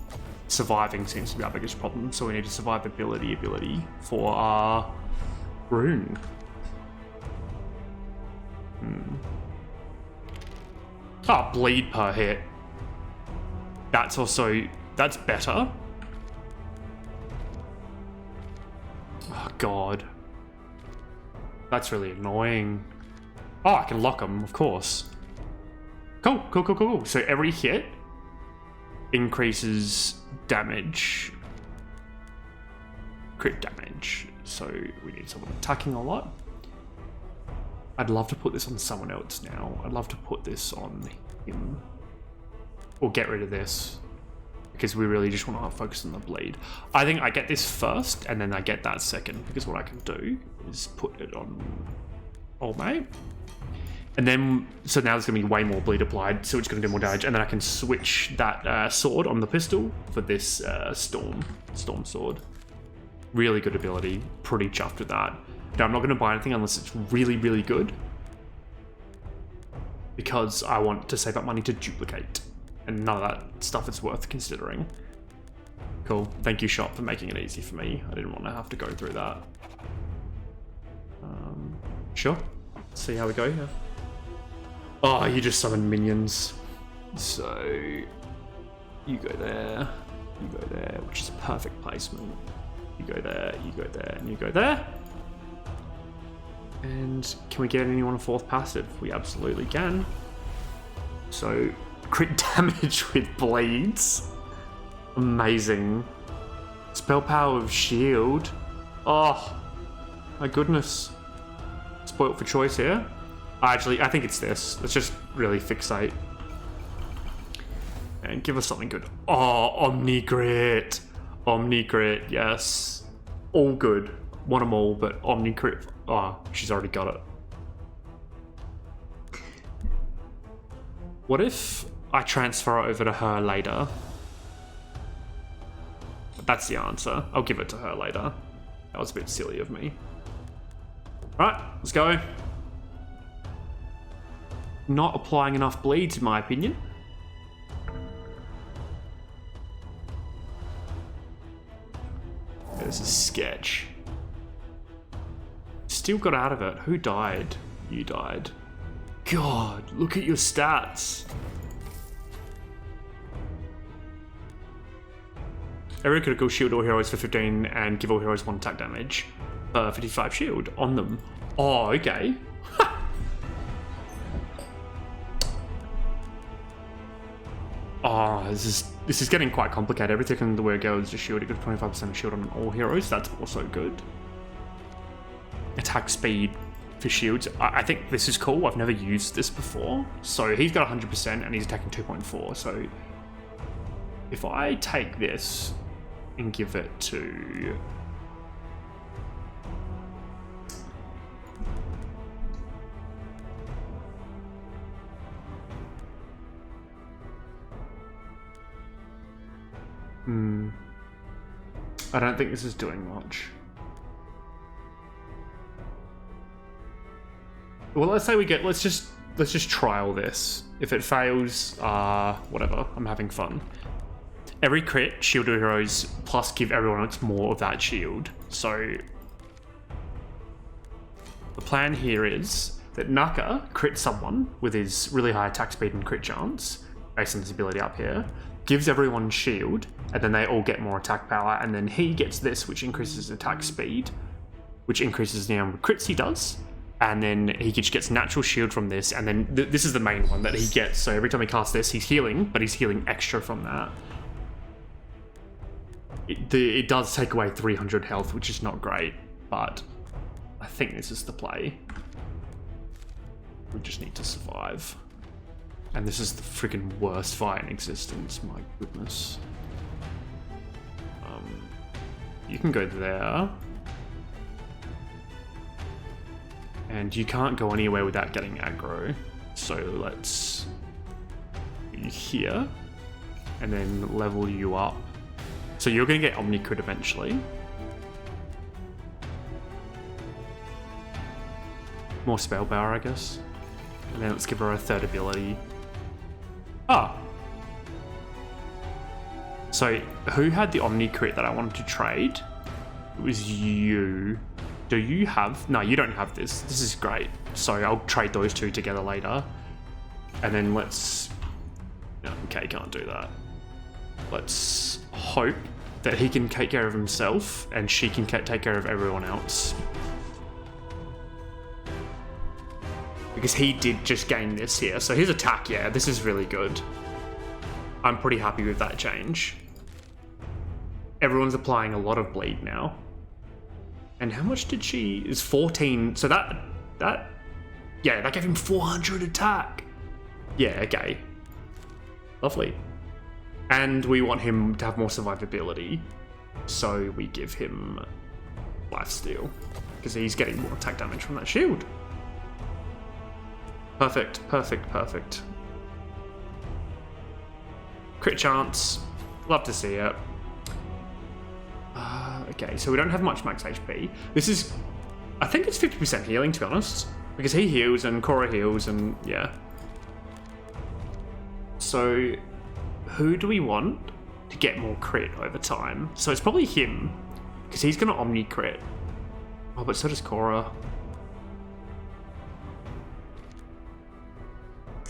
Speaker 1: Surviving seems to be our biggest problem, so we need to survive ability for our rune. Oh, bleed per hit. That's better. Oh, God. That's really annoying. Oh, I can lock them, of course. Cool. So every hit increases damage. Crit damage. So we need someone attacking a lot. I'd love to put this on someone else now. I'd love to put this on him. Or get rid of this. Because we really just want to focus on the bleed. I think I get this first, and then I get that second. Because what I can do is put it on old mate. And then, so now there's going to be way more bleed applied, so it's going to do more damage. And then I can switch that sword on the pistol for this storm sword. Really good ability. Pretty chuffed with that. Now, I'm not going to buy anything unless it's really, really good. Because I want to save up money to duplicate. And none of that stuff is worth considering. Cool. Thank you, shop, for making it easy for me. I didn't want to have to go through that. Sure. See how we go here. Oh, you just summoned minions. So, you go there, which is a perfect placement. You go there, and you go there. And can we get anyone a fourth passive? We absolutely can. So, crit damage with bleeds. Amazing. Spell power of shield. Oh, my goodness. Spoilt for choice here. Actually, I think it's this. Let's just really fixate. And give us something good. Oh, Omni Crit. Omni Crit, yes. All good. Want them all, but Omni Crit. Oh, she's already got it. What if I transfer it over to her later? That's the answer. I'll give it to her later. That was a bit silly of me. Right, let's go. Not applying enough bleeds, in my opinion. This is sketch. Still got out of it. Who died? You died. God, look at your stats. Every critical shield all heroes for 15 and give all heroes 1 attack damage. 55 shield on them. Oh, okay. Oh, this is getting quite complicated. Everything in the word goes to shield. You get 25% shield on all heroes. That's also good. Attack speed for shields. I think this is cool. I've never used this before. So he's got 100% and he's attacking 2.4. So if I take this and give it to... I don't think this is doing much. Well, let's say we get, let's just trial this. If it fails, whatever, I'm having fun. Every crit, shield to heroes, plus give everyone else more of that shield. So, the plan here is that Naka crits someone with his really high attack speed and crit chance, based on his ability up here, gives everyone shield, and then they all get more attack power, and then he gets this, which increases attack speed, which increases the number of crits he does, and then he just gets natural shield from this, and then this is the main one that he gets. So every time he casts this, he's healing, but he's healing extra from that. It does take away 300 health, which is not great, but I think this is the play. We just need to survive. And this is the freaking worst fight in existence, my goodness. You can go there. And you can't go anywhere without getting aggro. So let's put you here. And then level you up. So you're going to get Omni Crit eventually. More spell power, I guess. And then let's give her a third ability. Ah. So, who had the Omni Crit that I wanted to trade? It was you. Do you have... No, you don't have this. This is great. So I'll trade those two together later. And then let's... No, okay, can't do that. Let's hope that he can take care of himself and she can take care of everyone else. Because he did just gain this here. So his attack, yeah, this is really good. I'm pretty happy with that change. Everyone's applying a lot of bleed now. And how much did she... Is 14... So that... Yeah, that gave him 400 attack. Yeah, okay. Lovely. And we want him to have more survivability. So we give him lifesteal. Because he's getting more attack damage from that shield. Perfect, perfect, perfect. Crit chance. Love to see it. Okay, so we don't have much max HP. This is... I think it's 50% healing, to be honest. Because he heals and Korra heals and... Yeah. So... Who do we want to get more crit over time? So it's probably him. Because he's going to Omni crit. Oh, but so does Korra.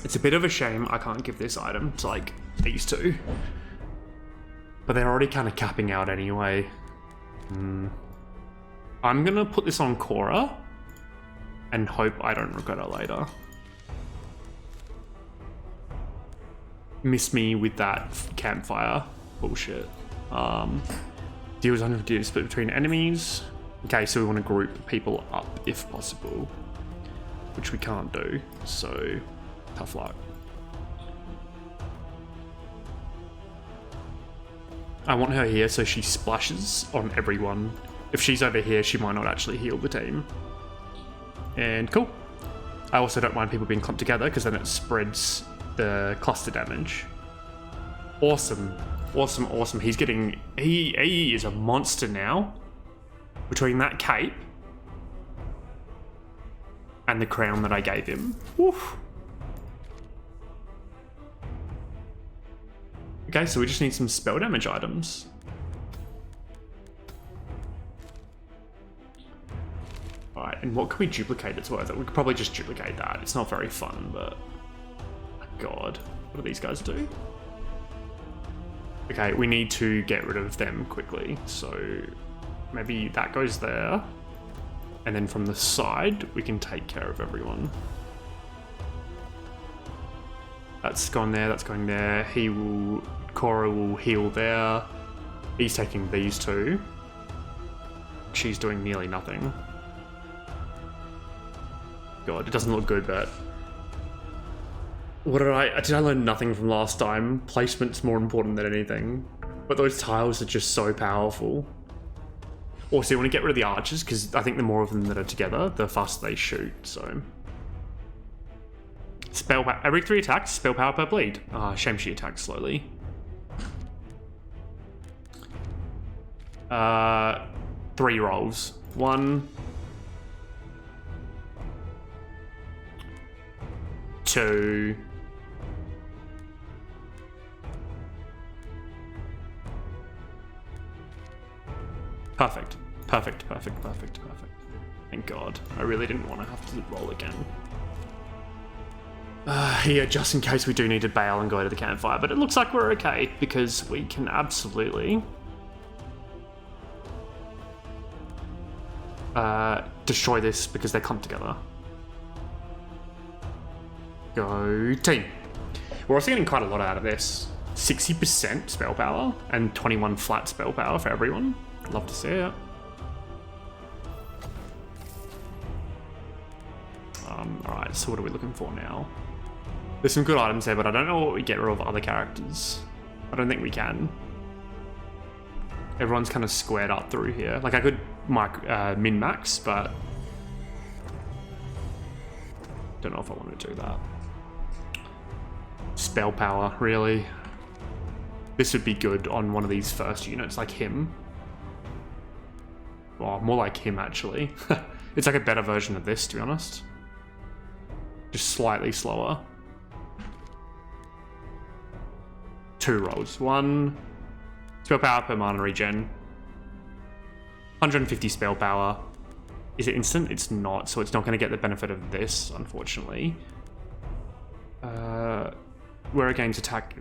Speaker 1: It's a bit of a shame I can't give this item to, like, these two. But they're already kind of capping out anyway. I'm going to put this on Korra and hope I don't regret it later. Miss me with that campfire bullshit. Deals 150 split between enemies. Okay, so we want to group people up if possible, which we can't do, so tough luck. I want her here so she splashes on everyone. If she's over here, she might not actually heal the team. And cool. I also don't mind people being clumped together because then it spreads the cluster damage. Awesome. Awesome, awesome. He's getting... He is a monster now. Between that cape and the crown that I gave him. Woof. Okay, so we just need some spell damage items. Alright, and what can we duplicate that's worth it? We could probably just duplicate that. It's not very fun, but... God, what do these guys do? Okay, we need to get rid of them quickly. So maybe that goes there. And then from the side, we can take care of everyone. That's gone there, that's going there. He will... Korra will heal there. He's taking these two. She's doing nearly nothing. God, it doesn't look good, but... What did I learn nothing from last time? Placement's more important than anything. But those tiles are just so powerful. Also, you want to get rid of the archers, because I think the more of them that are together, the faster they shoot, so... Spell power. Every 3 attacks, spell power per bleed. Ah, shame she attacks slowly. 3 rolls. 1... 2... Perfect. Perfect, perfect, perfect, perfect. Thank God. I really didn't want to have to roll again. Here, just in case we do need to bail and go to the campfire, but it looks like we're okay, because we can absolutely... destroy this, because they're clumped together. Go team. We're also getting quite a lot out of this. 60% spell power, and 21 flat spell power for everyone. Love to see it. Alright, so what are we looking for now? There's some good items there, but I don't know what we get rid of other characters. I don't think we can. Everyone's kind of squared up through here. Like, I could min-max, but... Don't know if I want to do that. Spell power, really. This would be good on one of these first units, like him. Well, more like him, actually. It's like a better version of this, to be honest. Just slightly slower. 2 rolls. 1 spell power per mana regen. 150 spell power. Is it instant? It's not, so it's not going to get the benefit of this, unfortunately. Where it gains attack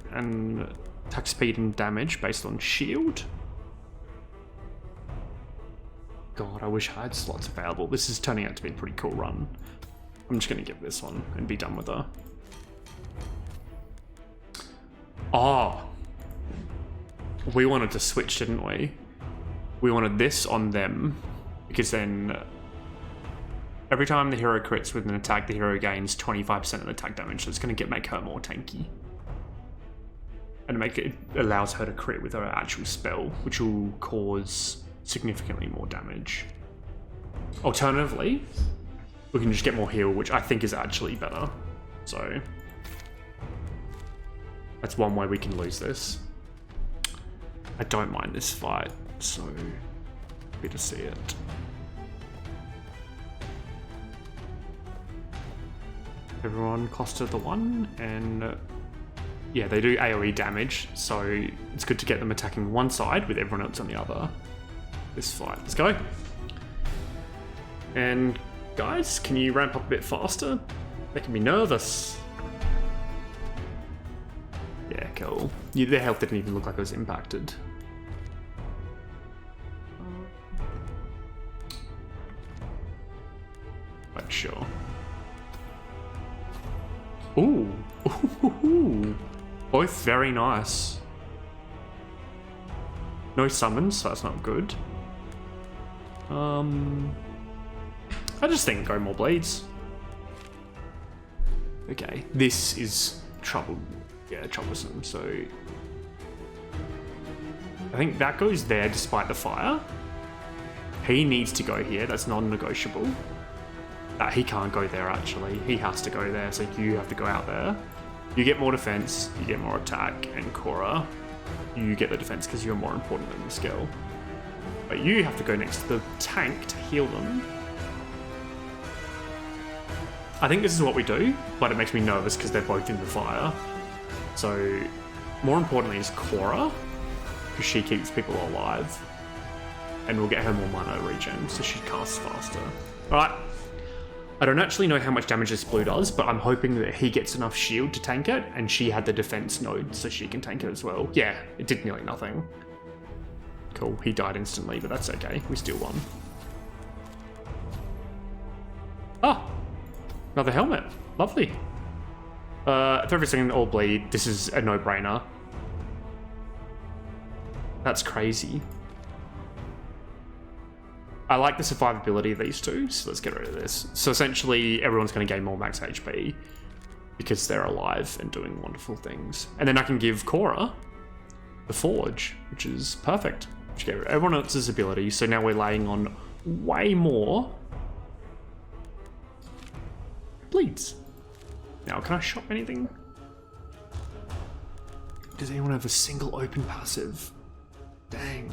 Speaker 1: speed and damage based on shield. God, I wish I had slots available. This is turning out to be a pretty cool run. I'm just going to give this one and be done with her. Oh. We wanted to switch, didn't we? We wanted this on them, because then every time the hero crits with an attack, the hero gains 25% of attack damage, so it's going to make her more tanky. And it allows her to crit with her actual spell, which will cause significantly more damage. Alternatively, we can just get more heal, which I think is actually better. So that's one way we can lose this. I don't mind this fight, so happy to see it. Everyone costed the 1, and yeah, they do AoE damage, so it's good to get them attacking one side with everyone else on the other. This fight. Let's go. And guys, can you ramp up a bit faster? Making me nervous. Yeah, cool. Yeah, their health didn't even look like it was impacted. But sure. Ooh. Ooh. Both very nice. No summons, so that's not good. I just think go more blades. Okay, this is troublesome, so I think that goes there despite the fire. He needs to go here, that's non-negotiable. He can't go there actually, he has to go there, so you have to go out there. You get more defense, you get more attack, and Korra, you get the defense because you're more important than the skill. But you have to go next to the tank to heal them. I think this is what we do, but it makes me nervous because they're both in the fire. So, more importantly is Korra, because she keeps people alive. And we'll get her more mana regen, so she casts faster. Alright. I don't actually know how much damage this blue does, but I'm hoping that he gets enough shield to tank it, and she had the defense node, so she can tank it as well. Yeah, it did nearly nothing. Cool, he died instantly, but that's okay. We still won. Ah! Another helmet. Lovely. For everything all bleed, this is a no-brainer. That's crazy. I like the survivability of these two, so let's get rid of this. So essentially, everyone's going to gain more max HP because they're alive and doing wonderful things. And then I can give Korra the Forge, which is perfect. Which get rid of everyone else's ability, so now we're laying on way more bleeds. Now, can I shop anything? Does anyone have a single open passive? Dang.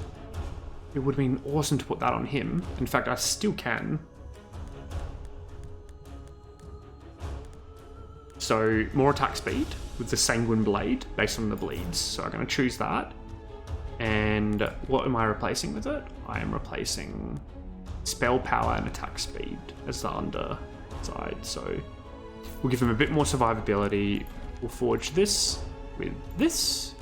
Speaker 1: It would have been awesome to put that on him. In fact, I still can. So, more attack speed with the Sanguine Blade based on the bleeds. So I'm going to choose that. And what am I replacing with it? I am replacing spell power and attack speed as the underside. So we'll give him a bit more survivability. We'll forge this with this.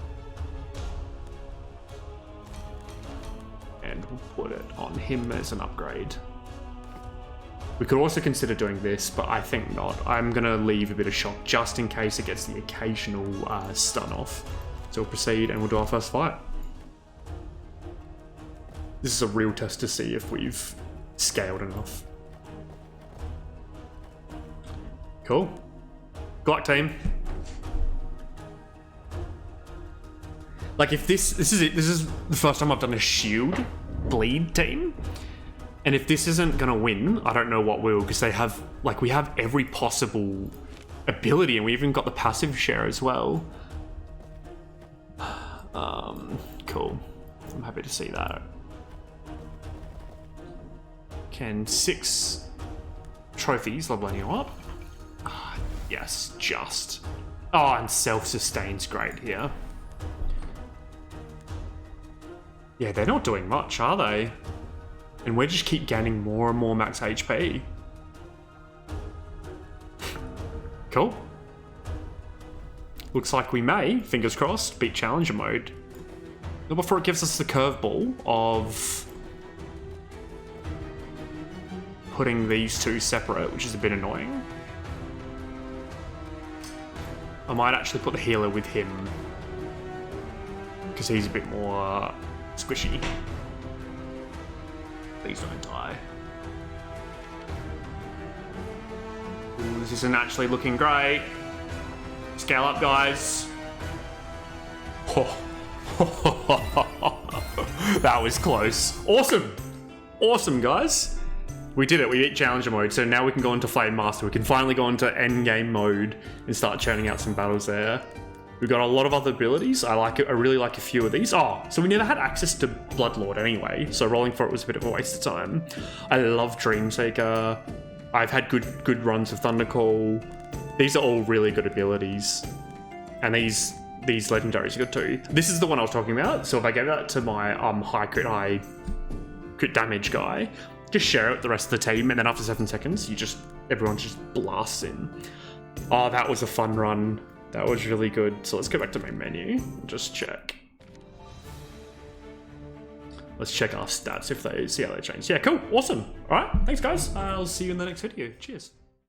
Speaker 1: And we'll put it on him as an upgrade. We could also consider doing this, but I think not. I'm going to leave a bit of shock just in case it gets the occasional stun off. So we'll proceed and we'll do our first fight. This is a real test to see if we've scaled enough. Cool. Good luck, team. Like, if this is it. This is the first time I've done a shield bleed team. And if this isn't gonna win, I don't know what will, because they have, like, we have every possible ability, and we even got the passive share as well. Cool. I'm happy to see that. Can 6 trophies level you up? Yes, just. Oh, and self-sustain's great here. Yeah, they're not doing much, are they? And we just keep gaining more and more max HP. Cool. Looks like we may, fingers crossed, beat Challenger mode. Not before it gives us the curveball of putting these two separate, which is a bit annoying. I might actually put the healer with him because he's a bit more squishy. Please don't die. Ooh, this isn't actually looking great. Scale up, guys. Oh. That was close. Awesome. Awesome, guys. We did it. We beat Challenger mode. So now we can go into Flame Master. We can finally go into endgame mode and start churning out some battles there. We've got a lot of other abilities. I like it. I really like a few of these. Oh, so we never had access to Bloodlord anyway. So rolling for it was a bit of a waste of time. I love Dreamseeker. I've had good runs of Thundercall. These are all really good abilities. And these legendaries are good too. This is the one I was talking about. So if I gave that to my high crit damage guy, just share it with the rest of the team, and then after 7 seconds, everyone just blasts in. Oh, that was a fun run. That was really good. So let's go back to main menu and just check. Let's check our stats if they see how they change. Yeah, cool, awesome. All right, thanks guys. I'll see you in the next video. Cheers.